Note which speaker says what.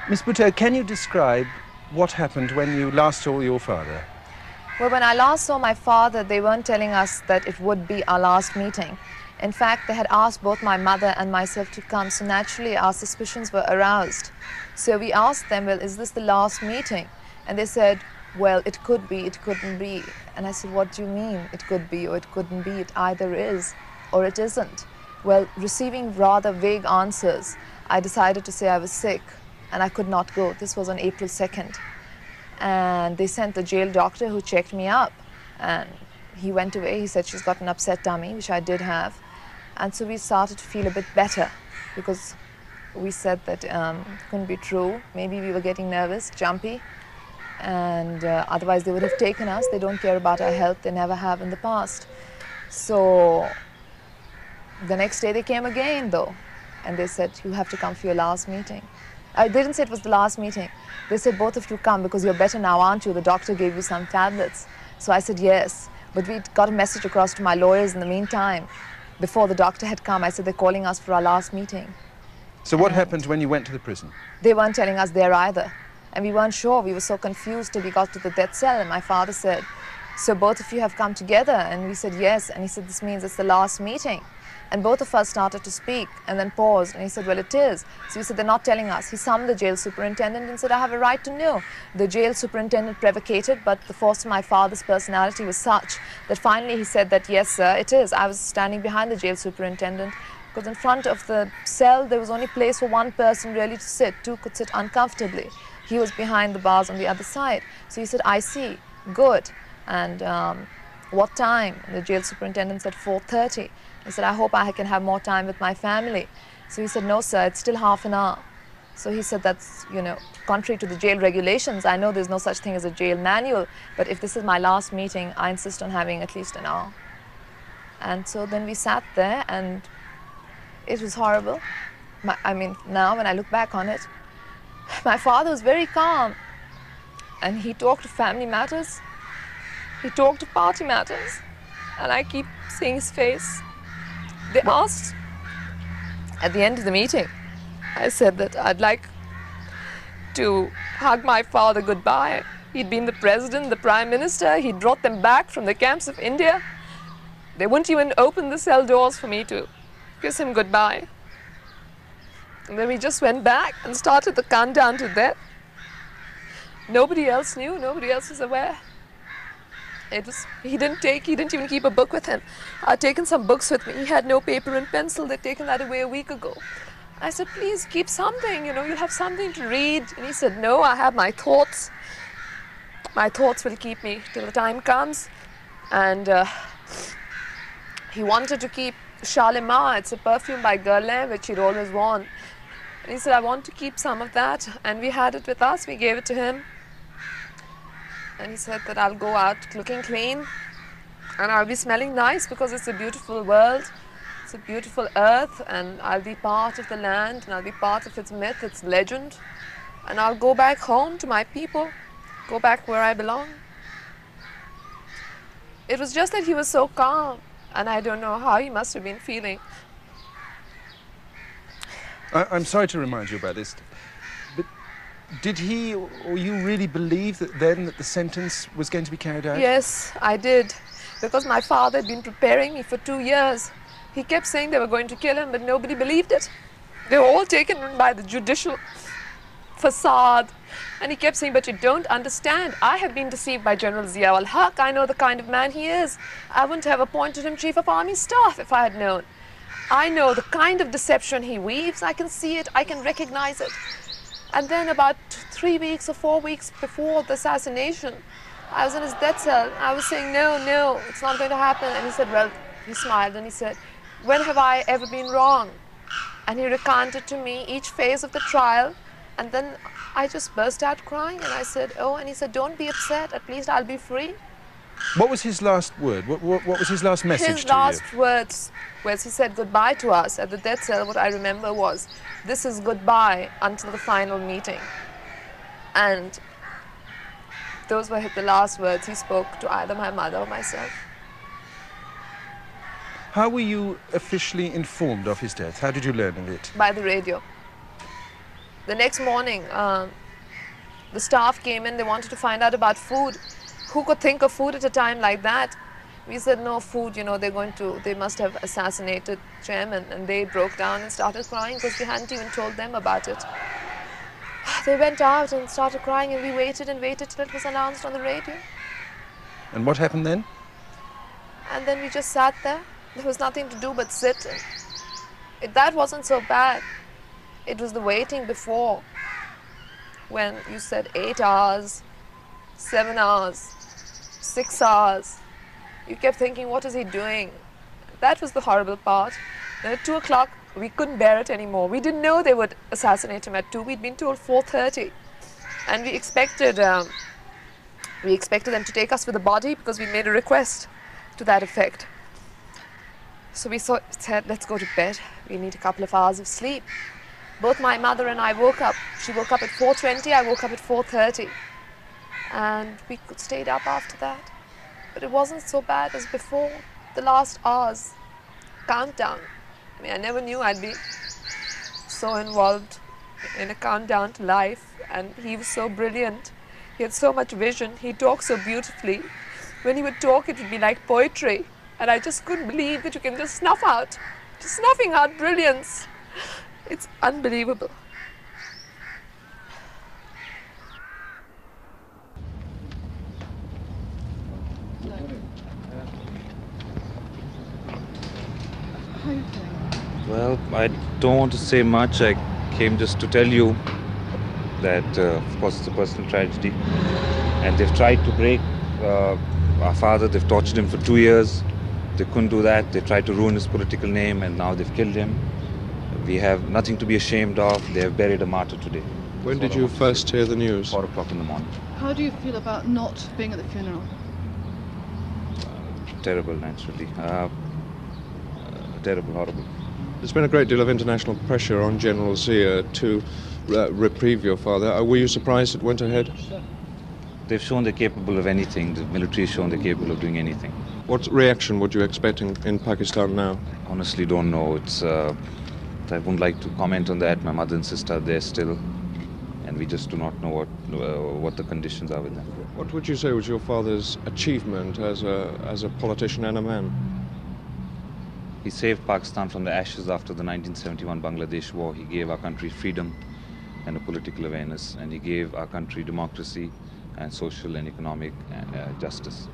Speaker 1: Miss Bhutto, can you describe what happened when you last saw your father?
Speaker 2: Well, when I last saw my father, they weren't telling us that it would be our last meeting. In fact, they had asked both my mother and myself to come, so naturally our suspicions were aroused. So we asked them, well, is this the last meeting? And they said, well, it could be, it couldn't be. And I said, what do you mean? It could be or it couldn't be. It either is or it isn't. Well, receiving rather vague answers, I decided to say I was sick and I could not go. This was on April 2nd. And they sent the jail doctor who checked me up. And he went away. He said she's got an upset tummy, which I did have. And so we started to feel a bit better because we said that it couldn't be true. Maybe we were getting nervous, jumpy. And otherwise they would have taken us. They don't care about our health. They never have in the past. So the next day they came again though. And they said, you have to come for your last meeting. They didn't say it was the last meeting. They said, both of you come because you're better now, aren't you? The doctor gave you some tablets. So I said, yes. But we got a message across to my lawyers in the meantime. Before the doctor had come, I said, they're calling us for our last meeting.
Speaker 1: So what happened when you went to the prison?
Speaker 2: They weren't telling us there either. And we weren't sure. We were so confused till we got to the death cell. And my father said, so both of you have come together? And we said, yes. And he said, this means it's the last meeting. And both of us started to speak and then paused. And he said, well, it is. So we said, they're not telling us. He summoned the jail superintendent and said, I have a right to know. The jail superintendent prevocated, but the force of my father's personality was such that finally he said that, yes, sir, it is. I was standing behind the jail superintendent because in front of the cell, there was only place for one person really to sit. Two could sit uncomfortably. He was behind the bars on the other side. So he said, I see, good. And what time? And the jail superintendent said 4:30. He said, I hope I can have more time with my family. So he said, no, sir, it's still half an hour. So he said, that's, you know, contrary to the jail regulations. I know there's no such thing as a jail manual, but if this is my last meeting, I insist on having at least an hour. And so then we sat there and it was horrible. I mean, now when I look back on it, my father was very calm and he talked of family matters. He talked of party matters and I keep seeing his face. They asked at the end of the meeting, I said that I'd like to hug my father goodbye. He'd been the president, the prime minister. He'd brought them back from the camps of India. They wouldn't even open the cell doors for me to kiss him goodbye. And then we just went back and started the countdown to death. Nobody else knew, nobody else was aware. He didn't even keep a book with him. I'd taken some books with me. He had no paper and pencil. They'd taken that away a week ago. I said, please keep something, you know, you'll have something to read. And he said, no, I have my thoughts. My thoughts will keep me till the time comes. And he wanted to keep Shalimar. It's a perfume by Guerlain, which he'd always worn. And he said, I want to keep some of that. And we had it with us. We gave it to him. And he said that I'll go out looking clean and I'll be smelling nice because it's a beautiful world, it's a beautiful earth, and I'll be part of the land and I'll be part of its myth, its legend, and I'll go back home to my people, go back where I belong. It was just that he was so calm and I don't know how he must have been feeling.
Speaker 1: I'm sorry to remind you about this. Did he or you really believe that then that the sentence was going to be carried out?
Speaker 2: Yes, I did. Because my father had been preparing me for 2 years. He kept saying they were going to kill him, but nobody believed it. They were all taken in by the judicial facade. And he kept saying, but you don't understand. I have been deceived by General Zia-ul-Haq. I know the kind of man he is. I wouldn't have appointed him Chief of Army Staff if I had known. I know the kind of deception he weaves. I can see it. I can recognize it. And then about 3 weeks or 4 weeks before the assassination, I was in his death cell. I was saying, no, no, it's not going to happen. And he said, well, he smiled and he said, when have I ever been wrong? And he recounted to me each phase of the trial. And then I just burst out crying and I said, oh, and he said, don't be upset, at least I'll be free.
Speaker 1: What was his last word? What was his last message to you?
Speaker 2: His last words, where he said goodbye to us at the death cell, what I remember was, this is goodbye until the final meeting. And those were the last words he spoke to either my mother or myself.
Speaker 1: How were you officially informed of his death? How did you learn of it?
Speaker 2: By the radio. The next morning, the staff came in, they wanted to find out about food. Who could think of food at a time like that? We said, no food, you know, they must have assassinated chairman. And they broke down and started crying because we hadn't even told them about it. They went out and started crying, and we waited and waited till it was announced on the radio.
Speaker 1: And what happened then?
Speaker 2: And then we just sat there. There was nothing to do but sit. That wasn't so bad. It was the waiting before, when you said 8 hours, 7 hours, 6 hours. You kept thinking, what is he doing? That was the horrible part. Then at 2 o'clock, we couldn't bear it anymore. We didn't know they would assassinate him at 2. We'd been told 4:30. And we expected them to take us with the body because we made a request to that effect. So we said, let's go to bed. We need a couple of hours of sleep. Both my mother and I woke up. She woke up at 4:20, I woke up at 4:30. And we stayed up after that. But it wasn't so bad as before. The last hours, countdown. I mean, I never knew I'd be so involved in a countdown to life. And he was so brilliant. He had so much vision. He talked so beautifully. When he would talk, it would be like poetry. And I just couldn't believe that you can just snuffing out brilliance. It's unbelievable.
Speaker 3: Well, I don't want to say much. I came just to tell you that, of course, it's a personal tragedy. And they've tried to break our father. They've tortured him for 2 years. They couldn't do that. They tried to ruin his political name, and now they've killed him. We have nothing to be ashamed of. They have buried a martyr today.
Speaker 4: When did you first hear the news?
Speaker 3: 4 o'clock in the morning.
Speaker 5: How do you feel about not being at the funeral?
Speaker 3: Terrible, naturally. Terrible, horrible.
Speaker 4: There's been a great deal of international pressure on General Zia to reprieve your father. Were you surprised it went ahead?
Speaker 3: They've shown they're capable of anything. The military has shown they're capable of doing anything.
Speaker 4: What reaction would you expect in Pakistan now?
Speaker 3: Honestly, don't know. I wouldn't like to comment on that. My mother and sister are there still, and we just do not know what the conditions are with them.
Speaker 4: What would you say was your father's achievement as a politician and a man?
Speaker 3: He saved Pakistan from the ashes after the 1971 Bangladesh war. He gave our country freedom and a political awareness, and he gave our country democracy and social and economic justice.